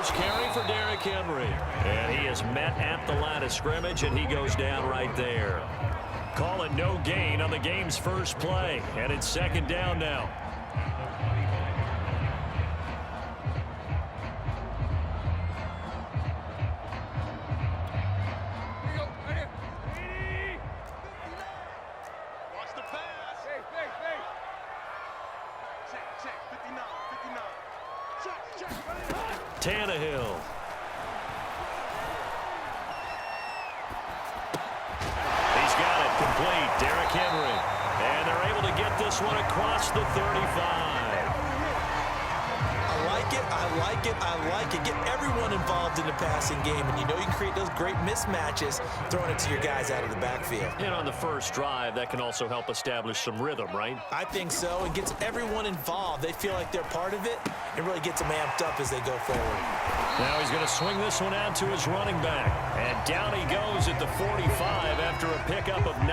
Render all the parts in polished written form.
first carry for Derrick Henry. And he is met at the line of scrimmage, and he goes down right there. Call it no gain on the game's first play. And it's second down now. Tannehill. He's got it complete. Derrick Henry. And they're able to get this one across the 35. I like it. Get everyone involved in the passing game. And you know you can create those great mismatches throwing it to your guys out of the backfield. And on the first drive, that can also help establish some rhythm, right? I think so. It gets everyone involved. They feel like they're part of it. It really gets them amped up as they go forward. Now he's going to swing this one out to his running back. And down he goes at the 45 after a pickup of 9.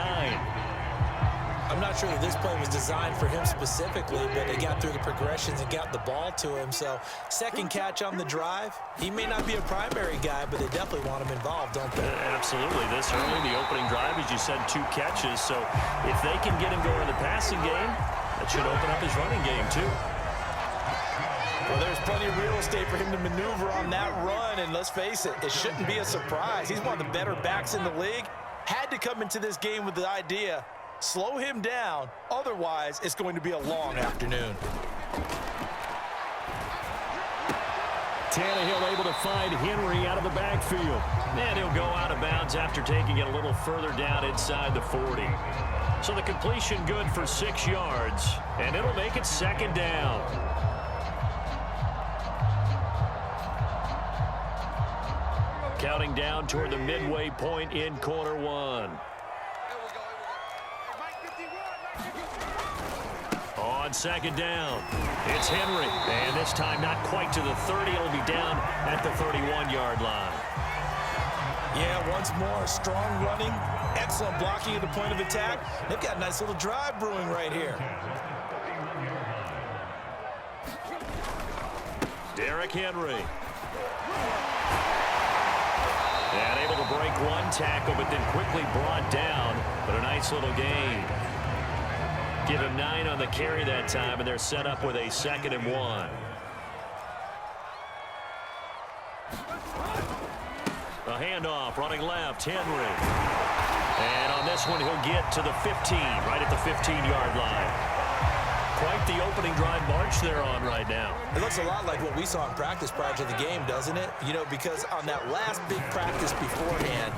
I'm not sure that this play was designed for him specifically, but they got through the progressions and got the ball to him. So second catch on the drive. He may not be a primary guy, but they definitely want him involved, don't they? Absolutely. This early in the opening drive, as you said, 2 catches. So if they can get him going in the passing game, that should open up his running game too. Well, there's plenty of real estate for him to maneuver on that run, and let's face it, it shouldn't be a surprise. He's one of the better backs in the league. Had to come into this game with the idea, slow him down, otherwise it's going to be a long afternoon. Tannehill able to find Henry out of the backfield. And he'll go out of bounds after taking it a little further down inside the 40. So the completion good for 6 yards, and it'll make it second down. Counting down toward the midway point in quarter 1. On second down, it's Henry. And this time not quite to the 30. It'll be down at the 31-yard line. Yeah, once more, strong running, excellent blocking at the point of attack. They've got a nice little drive brewing right here. Derrick Henry. And able to break one tackle, but then quickly brought down. But a nice little gain. Give him 9 on the carry that time, and they're set up with a 2nd and 1. A handoff, running left, Henry. And on this one, he'll get to the 15, right at the 15-yard line. Quite the opening drive march they're on right now. It looks a lot like what we saw in practice prior to the game, doesn't it? You know, because on that last big practice beforehand,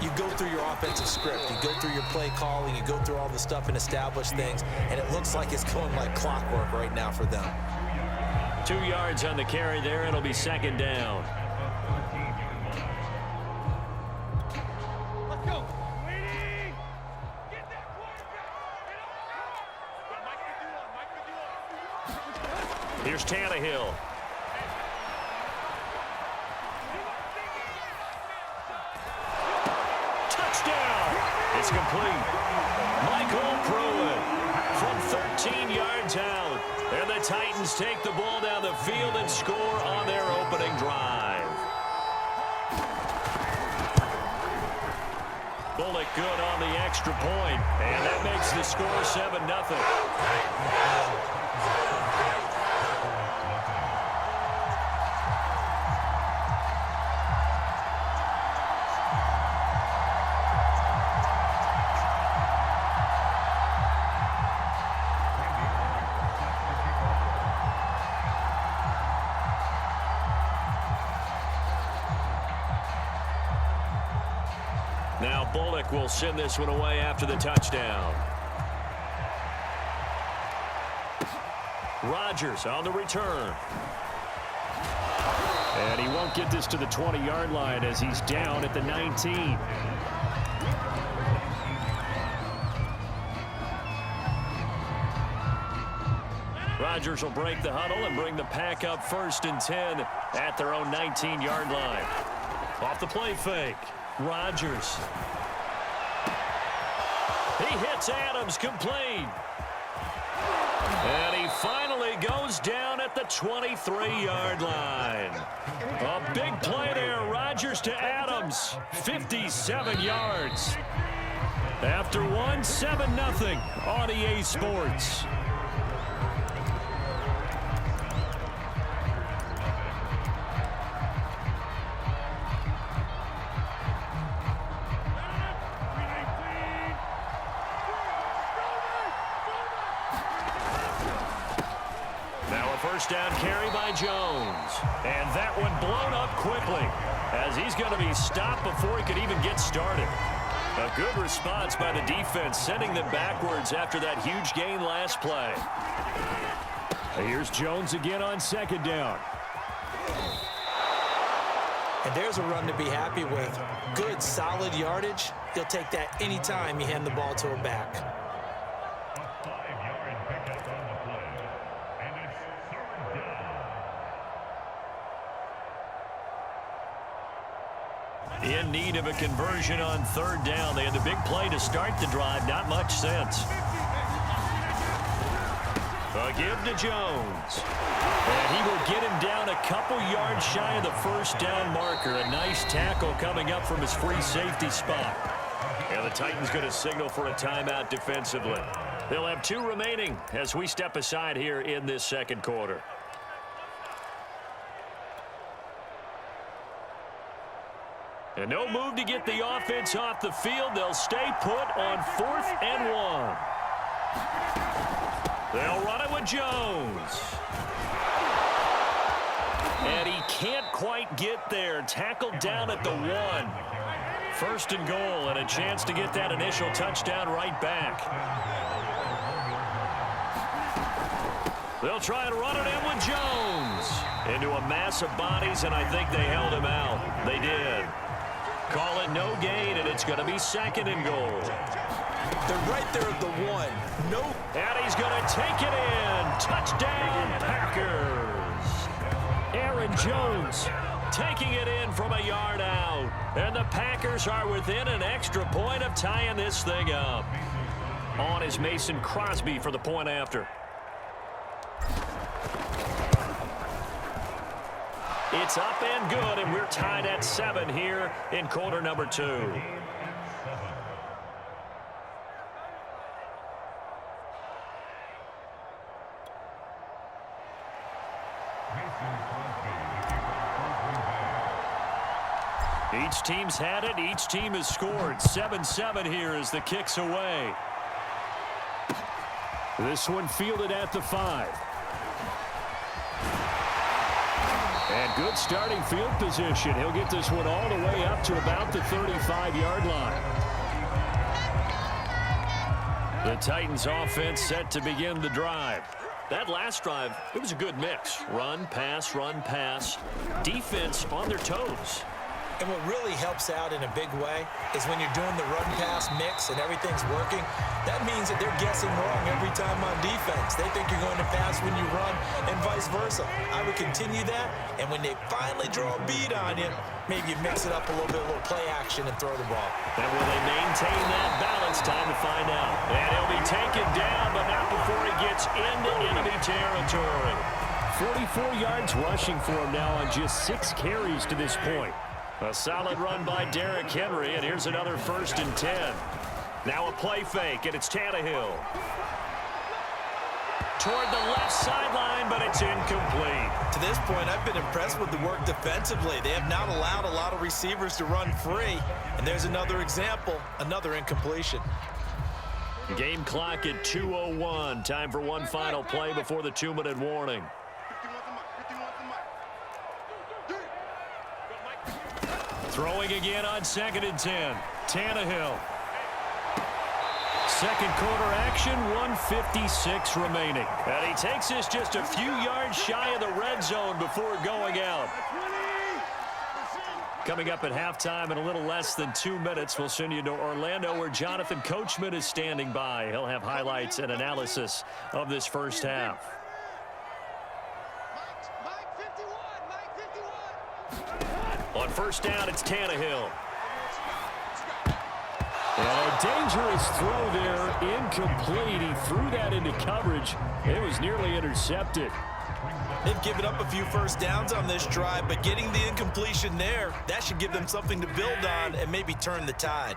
you go through your offensive script, you go through your play calling, you go through all the stuff and establish things, and it looks like it's going like clockwork right now for them. 2 yards on the carry there, it'll be second down. Let's go. Here's Tannehill. Touchdown! It's complete. Michael Pruitt from 13 yards out. And the Titans take the ball down the field and score on their opening drive. Bullock good on the extra point, and that makes the score 7-0. Now Bullock will send this one away after the touchdown. Rodgers on the return. And he won't get this to the 20-yard line as he's down at the 19. Rodgers will break the huddle and bring the pack up 1st and 10 at their own 19-yard line. Off the play fake. Rodgers. He hits Adams complete. And he finally goes down at the 23-yard line. A big play there. Rodgers to Adams. 57 yards. After one, 7-0 on EA Sports. First down carry by Jones. And that one blown up quickly as he's going to be stopped before he could even get started. A good response by the defense, sending them backwards after that huge gain last play. Here's Jones again on second down. And there's a run to be happy with. Good, solid yardage. He'll take that anytime you hand the ball to a back. In need of a conversion on third down. They had the big play to start the drive. Not much sense. A give to Jones. And he will get him down a couple yards shy of the first down marker. A nice tackle coming up from his free safety spot. And the Titans going to signal for a timeout defensively. They'll have 2 remaining as we step aside here in this second quarter. And no move to get the offense off the field. They'll stay put on 4th and 1. They'll run it with Jones. And he can't quite get there. Tackled down at the 1. 1st and goal, and a chance to get that initial touchdown right back. They'll try to run it in with Jones. Into a mass of bodies, and I think they held him out. They did. Call it no gain, and it's going to be 2nd and goal. They're right there at the 1. No. And he's going to take it in. Touchdown, Packers. Aaron Jones taking it in from a yard out. And the Packers are within an extra point of tying this thing up. On is Mason Crosby for the point after. It's up and good, and we're tied at 7 here in quarter number 2. Each team's had it. Each team has scored. 7-7 here as the kick's away. This one fielded at the 5. And good starting field position. He'll get this one all the way up to about the 35-yard line. The Titans offense set to begin the drive. That last drive, it was a good mix. Run, pass, run, pass. Defense on their toes. And what really helps out in a big way is when you're doing the run-pass mix and everything's working, that means that they're guessing wrong every time on defense. They think you're going to pass when you run and vice versa. I would continue that, and when they finally draw a bead on you, maybe you mix it up a little bit, a little play action, and throw the ball. And will they maintain that balance? Time to find out. And he'll be taken down, but not before he gets into enemy territory. 44 yards rushing for him now on just 6 carries to this point. A solid run by Derrick Henry, and here's another 1st and 10. Now a play fake, and it's Tannehill. Toward the left sideline, but it's incomplete. To this point, I've been impressed with the work defensively. They have not allowed a lot of receivers to run free. And there's another example, another incompletion. Game clock at 2:01. Time for one final play before the 2-minute warning. Throwing again on 2nd and 10. Tannehill. Second quarter action, 1:56 remaining. And he takes this just a few yards shy of the red zone before going out. Coming up at halftime in a little less than 2 minutes, we'll send you to Orlando where Jonathan Coachman is standing by. He'll have highlights and analysis of this first half. On first down, it's Tannehill. And a dangerous throw there, incomplete. He threw that into coverage. It was nearly intercepted. They've given up a few first downs on this drive, but getting the incompletion there, that should give them something to build on and maybe turn the tide.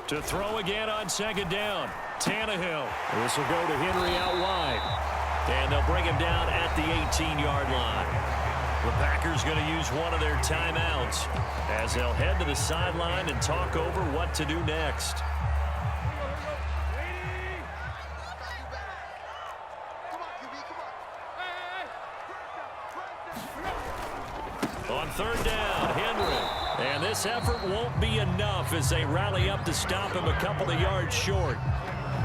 To throw again on second down. Tannehill. This will go to Henry out wide. And they'll bring him down at the 18-yard line. The Packers going to use one of their timeouts as they'll head to the sideline and talk over what to do next. On third down, Henry. And this effort won't be enough as they rally up to stop him a couple of yards short.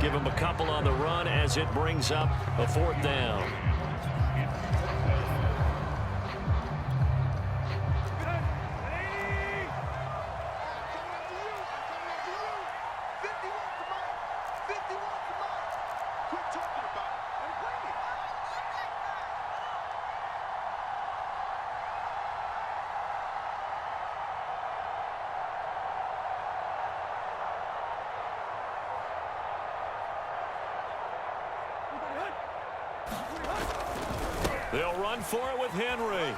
Give him a couple on the run as it brings up a fourth down. They'll run for it with Henry.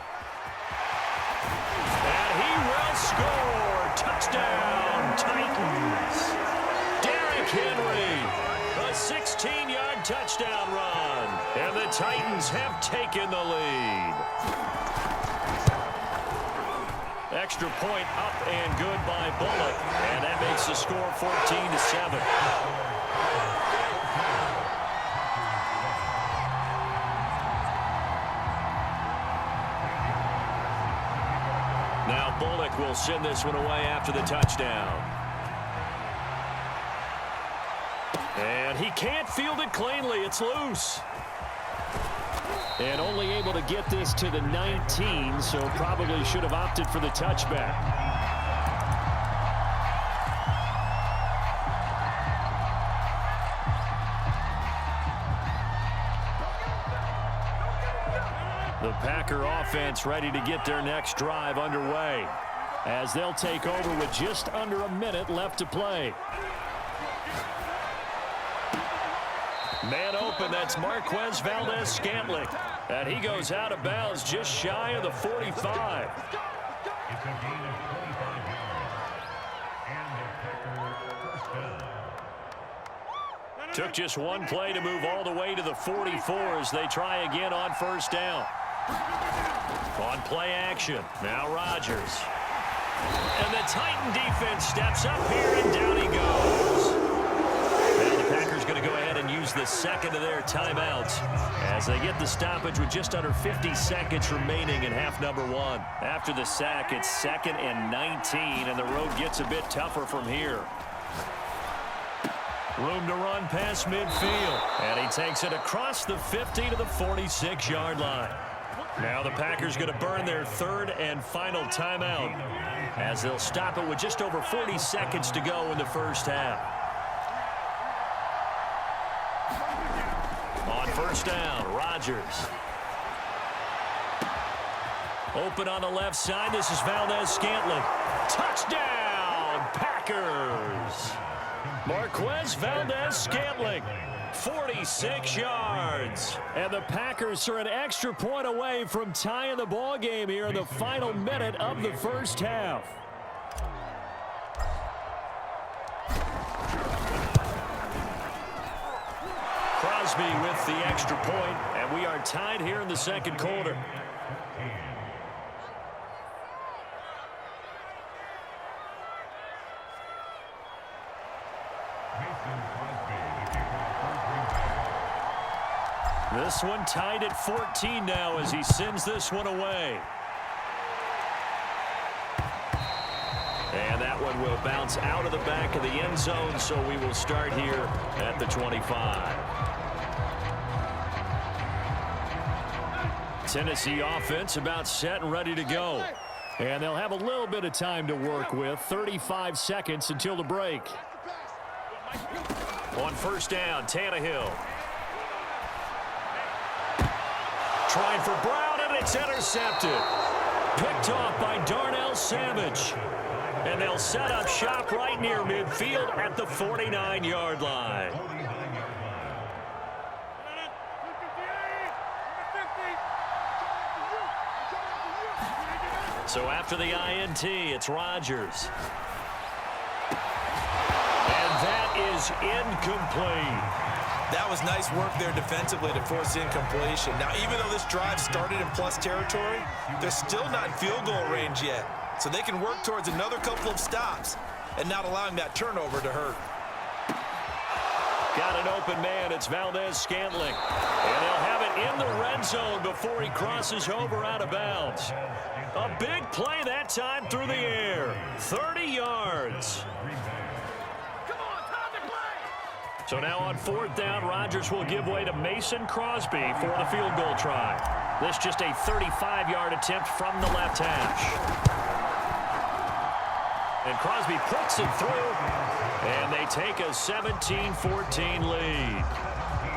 And he will score. Touchdown, Titans. Derrick Henry, a 16-yard touchdown run. And the Titans have taken the lead. Extra point up and good by Bullock. And that makes the score 14-7. Now Bullock will send this one away after the touchdown. And he can't field it cleanly. It's loose. And only able to get this to the 19, so probably should have opted for the touchback. The Packer offense ready to get their next drive underway as they'll take over with just under a minute left to play. Man open, that's Marquez Valdez-Scantling. And he goes out of bounds just shy of the 45. Took just one play to move all the way to the 44 as they try again on first down. On play action, now Rodgers. And the Titan defense steps up here, and down he goes. Now the Packers going to go ahead and use the second of their timeouts as they get the stoppage with just under 50 seconds remaining in half number one. After the sack, it's 2nd and 19, and the road gets a bit tougher from here. Room to run past midfield, and he takes it across the 50 to the 46-yard line. Now the Packers going to burn their third and final timeout as they'll stop it with just over 40 seconds to go in the first half. On first down, Rodgers. Open on the left side. This is Valdez-Scantling. Touchdown, Packers. Marquez Valdez-Scantling, 46 yards. And the Packers are an extra point away from tying the ball game here in the final minute of the first half. Crosby with the extra point, and we are tied here in the second quarter. This one tied at 14 now as he sends this one away. And that one will bounce out of the back of the end zone, so we will start here at the 25. Tennessee offense about set and ready to go. And they'll have a little bit of time to work with, 35 seconds until the break. On first down, Tannehill. Trying for Brown, and it's intercepted. Picked off by Darnell Savage. And they'll set up shop right near midfield at the 49-yard line. So after the INT, it's Rodgers. And that is incomplete. That was nice work there defensively to force incompletion. Now, even though this drive started in plus territory, they're still not in field goal range yet. So they can work towards another couple of stops and not allowing that turnover to hurt. Got an open man. It's Valdez-Scantling. And they'll have it in the red zone before he crosses over out of bounds. A big play that time through the air. 30 yards. So now on fourth down, Rodgers will give way to Mason Crosby for the field goal try. This just a 35-yard attempt from the left hash. And Crosby puts it through, and they take a 17-14 lead.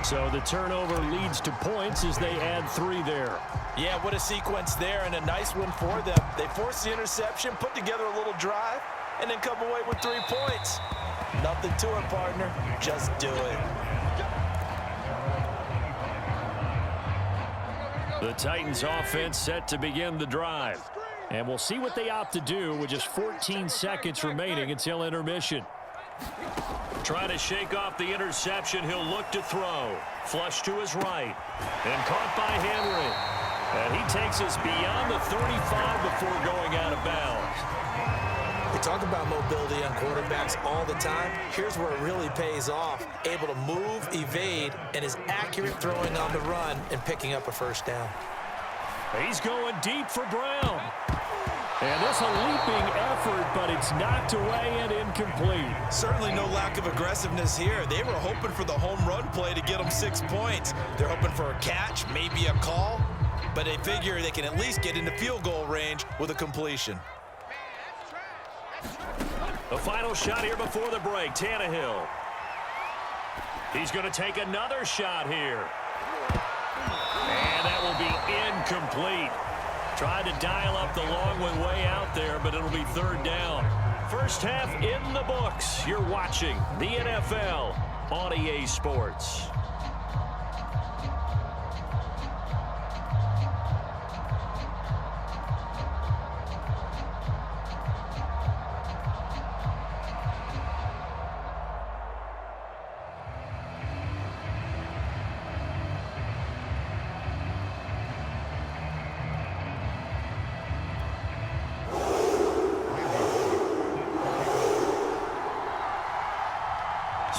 So the turnover leads to points as they add 3 there. Yeah, what a sequence there, and a nice one for them. They force the interception, put together a little drive, and then come away with 3 points. Nothing to it, partner. Just do it. The Titans offense set to begin the drive. And we'll see what they opt to do with just 14 seconds remaining until intermission. Trying to shake off the interception. He'll look to throw. Flush to his right. And caught by Henry. And he takes us beyond the 35 before going out of bounds. We talk about mobility on quarterbacks all the time. Here's where it really pays off. Able to move, evade, and is accurate throwing on the run and picking up a first down. He's going deep for Brown. And this a leaping effort, but it's knocked away and incomplete. Certainly no lack of aggressiveness here. They were hoping for the home run play to get them 6 points. They're hoping for a catch, maybe a call, but they figure they can at least get into field goal range with a completion. The final shot here before the break, Tannehill. He's going to take another shot here. And that will be incomplete. Tried to dial up the long one way out there, but it'll be third down. First half in the books. You're watching the NFL on EA Sports.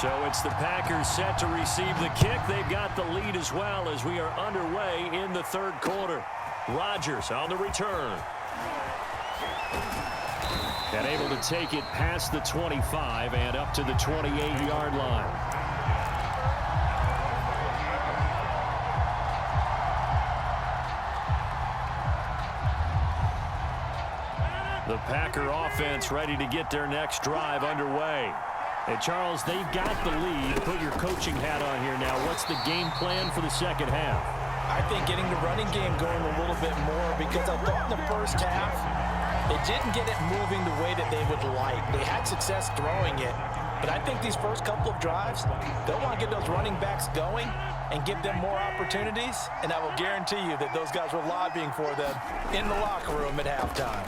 So it's the Packers set to receive the kick. They've got the lead as well as we are underway in the third quarter. Rodgers on the return. And able to take it past the 25 and up to the 28-yard line. The Packer offense ready to get their next drive underway. And Charles, they've got the lead. Put your coaching hat on here now. What's the game plan for the second half? I think getting the running game going a little bit more, because I thought in the first half they didn't get it moving the way that they would like. They had success throwing it, but I think these first couple of drives, they'll want to get those running backs going and give them more opportunities, and I will guarantee you that those guys were lobbying for them in the locker room at halftime.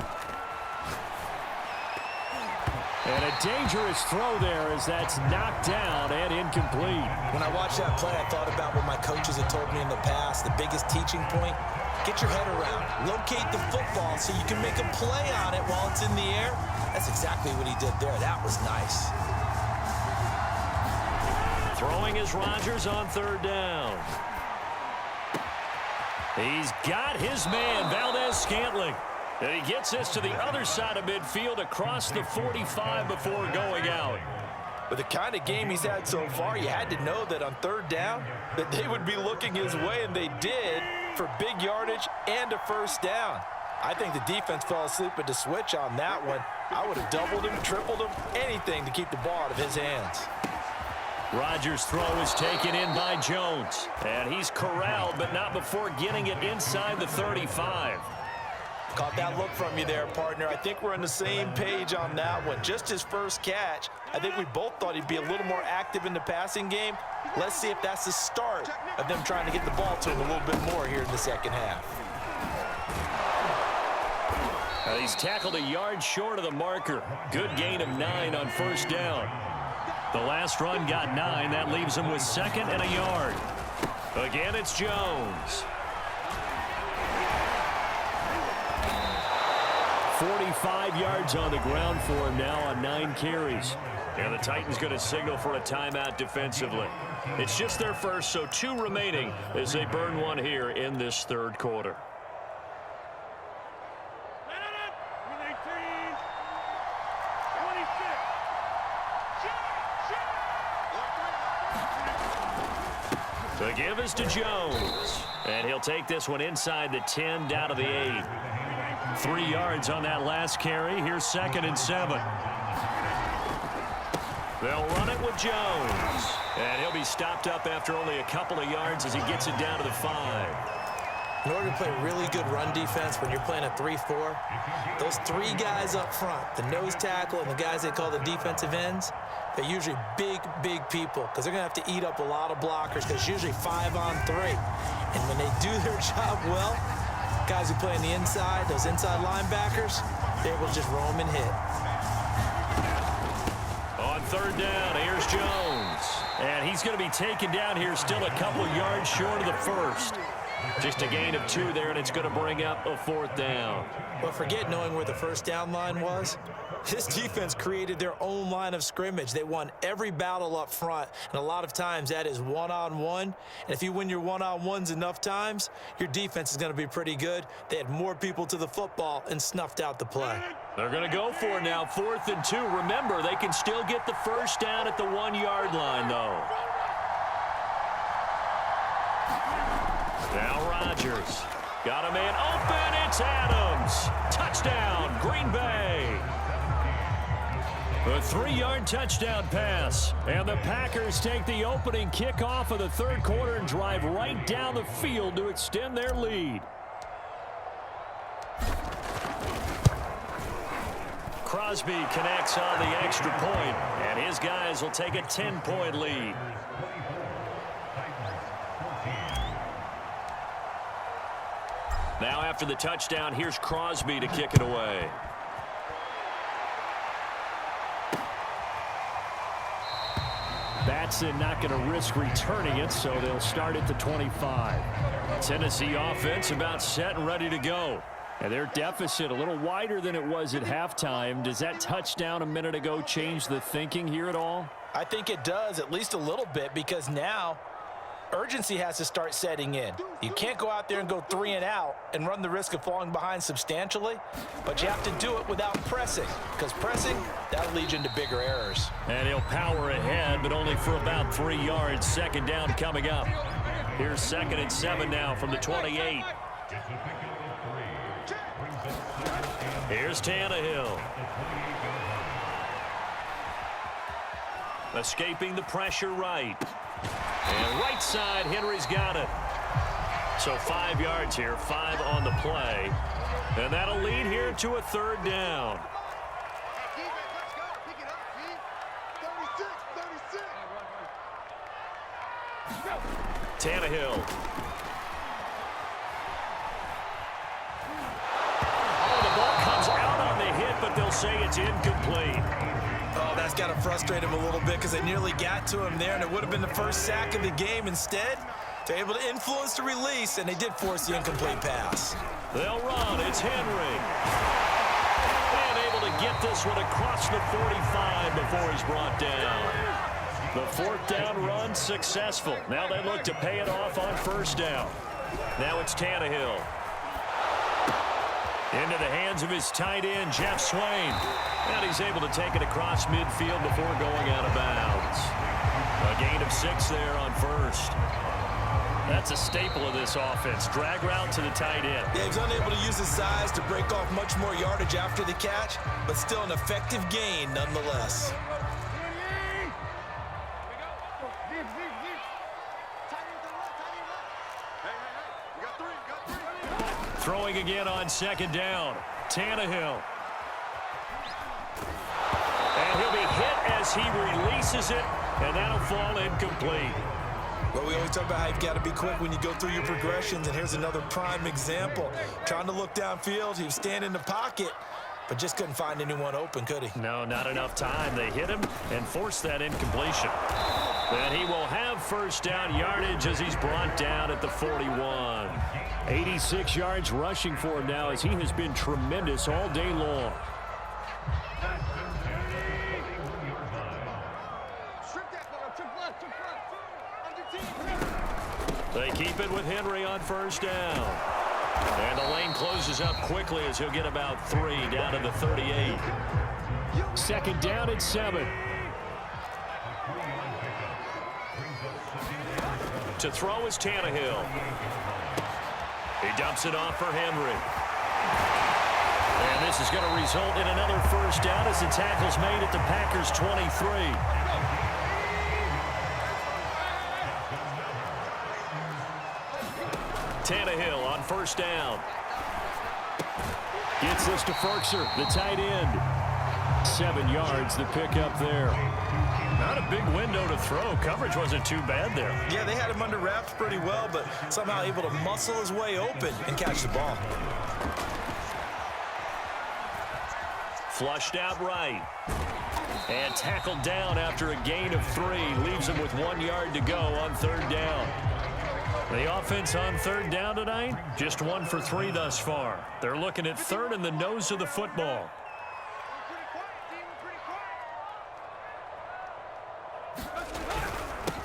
And a dangerous throw there as that's knocked down and incomplete. When I watched that play, I thought about what my coaches had told me in the past. The biggest teaching point, get your head around. Locate the football so you can make a play on it while it's in the air. That's exactly what he did there. That was nice. Throwing is Rodgers on third down. He's got his man, Valdez-Scantling. And he gets us to the other side of midfield across the 45 before going out. With the kind of game he's had so far, you had to know that on third down that they would be looking his way, and they did, for big yardage and a first down. I think the defense fell asleep at the switch on that one. I would have doubled him, tripled him, anything to keep the ball out of his hands. Rodgers' throw is taken in by Jones. And he's corralled, but not before getting it inside the 35. Caught that look from you there, partner. I think we're on the same page on that one. Just his first catch. I think we both thought he'd be a little more active in the passing game. Let's see if that's the start of them trying to get the ball to him a little bit more here in the second half. He's tackled a yard short of the marker. Good gain of 9 on first down. The last run got 9. That leaves him with 2nd and a yard. Again, it's Jones. 45 yards on the ground for him now on 9 carries. And the Titans going to signal for a timeout defensively. It's just their first, so 2 remaining as they burn one here in this third quarter. The give is to Jones. And he'll take this one inside the 10 down to the 8. 3 yards on that last carry. Here's 2nd and 7. They'll run it with Jones. And he'll be stopped up after only a couple of yards as he gets it down to the 5. In order to play really good run defense when you're playing a 3-4, those 3 guys up front, the nose tackle and the guys they call the defensive ends, they're usually big, big people because they're going to have to eat up a lot of blockers because it's usually 5 on 3. And when they do their job well, guys who play on the inside, those inside linebackers, they're able to just roam and hit. On 3rd down, here's Jones. And he's going to be taken down here still a couple yards short of the 1st. Just a gain of 2 there, and it's going to bring up a 4th down. Well, forget knowing where the first down line was. This defense created their own line of scrimmage. They won every battle up front, and a lot of times that is one-on-one. And if you win your one-on-ones enough times, your defense is going to be pretty good. They had more people to the football and snuffed out the play. They're going to go for it now, 4th and 2. Remember, they can still get the first down at the 1-yard line, though. Now Rodgers. Got a man open. It's Adams. Touchdown, Green Bay. A 3-yard touchdown pass. And the Packers take the opening kickoff of the third quarter and drive right down the field to extend their lead. Crosby connects on the extra point, and his guys will take a 10-point lead. Now after the touchdown, here's Crosby to kick it away. Batson not going to risk returning it, so they'll start at the 25. Tennessee offense about set and ready to go. And their deficit a little wider than it was at halftime. Does that touchdown a minute ago change the thinking here at all? I think it does, at least a little bit, because now urgency has to start setting in. You can't go out there and go 3 and out and run the risk of falling behind substantially, but you have to do it without pressing, because pressing, that'll lead you into bigger errors. And he'll power ahead, but only for about 3 yards. 2nd down coming up. Here's 2nd and 7 now from the 28. Here's Tannehill. Escaping the pressure right. And right side, Henry's got it. So 5 yards here, 5 on the play. And that'll lead here to a 3rd down. Tannehill. Oh, the ball comes out on the hit, but they'll say it's incomplete. Oh, that's got to frustrate him a little bit because they nearly got to him there, and it would have been the first sack of the game. Instead, they're able to influence the release, and they did force the incomplete pass. They'll run. It's Henry. And able to get this one across the 45 before he's brought down. The 4th down run successful. Now they look to pay it off on 1st down. Now it's Tannehill. Into the hands of his tight end, Jeff Swain. And he's able to take it across midfield before going out of bounds. A gain of 6 there on 1st. That's a staple of this offense. Drag route to the tight end. Yeah, he was unable to use his size to break off much more yardage after the catch, but still an effective gain nonetheless. Throwing again on second down. Tannehill. And he'll be hit as he releases it, and that'll fall incomplete. Well, we always talk about how you've got to be quick when you go through your progressions, and here's another prime example. Trying to look downfield, he was standing in the pocket, but just couldn't find anyone open, could he? No, not enough time. They hit him and forced that incompletion. And he will have first down yardage as he's brought down at the 41. 86 yards rushing for him now as he has been tremendous all day long. They keep it with Henry on first down. And the lane closes up quickly as he'll get about 3 down to the 38. Second down and 7. To throw is Tannehill. He dumps it off for Henry. And this is going to result in another first down as the tackle's made at the Packers' 23. Tannehill on first down. Gets this to Ferkser, the tight end. 7 yards, the pickup there. Not a big window to throw. Coverage wasn't too bad there. Yeah, they had him under wraps pretty well, but somehow able to muscle his way open and catch the ball. Flushed out right. And tackled down after a gain of 3. Leaves him with 1 yard to go on third down. The offense on third down tonight, just 1 for 3 thus far. They're looking at third in the nose of the football.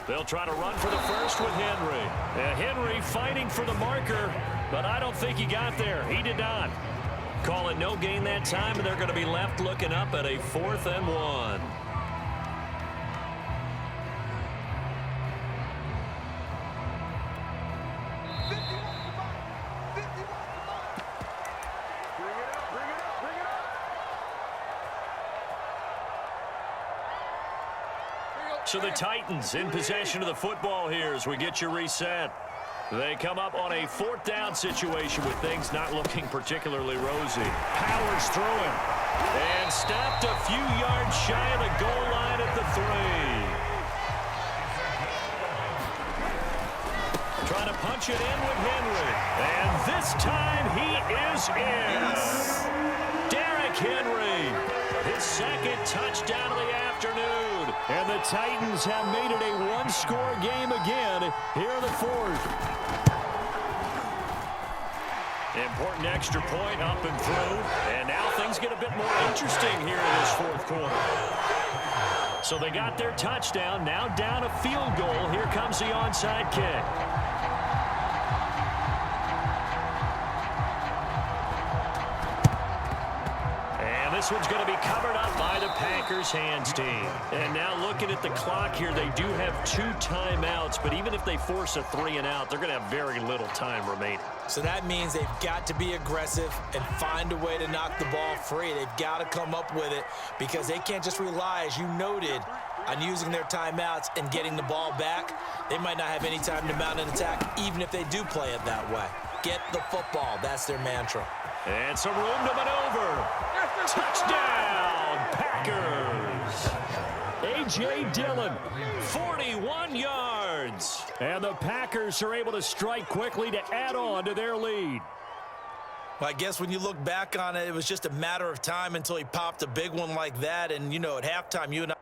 They'll try to run for the first with Henry. And Henry fighting for the marker, but I don't think he got there. He did not. Call it no gain that time, and they're going to be left looking up at a 4th and 1. So the Titans in possession of the football here as we get you reset. They come up on a 4th down situation with things not looking particularly rosy. Powers through him. And stopped a few yards shy of the goal line at the 3. Trying to punch it in with Henry. And this time he is in. Yes. Derrick Henry. His 2nd touchdown of the afternoon. And the Titans have made it a 1-score game again here in the 4th. Important extra point up and through. And now things get a bit more interesting here in this 4th quarter. So they got their touchdown. Now down a field goal. Here comes the onside kick. This one's going to be covered up by the Packers hands team. And now looking at the clock here, they do have 2 timeouts, but even if they force a 3 and out, they're going to have very little time remaining. So that means they've got to be aggressive and find a way to knock the ball free. They've got to come up with it because they can't just rely, as you noted, on using their timeouts and getting the ball back. They might not have any time to mount an attack, even if they do play it that way. Get the football. That's their mantra. And some room to maneuver. Touchdown, Packers. A.J. Dillon, 41 yards. And the Packers are able to strike quickly to add on to their lead. Well, I guess when you look back on it, it was just a matter of time until he popped a big one like that. And, you know, at halftime, you and I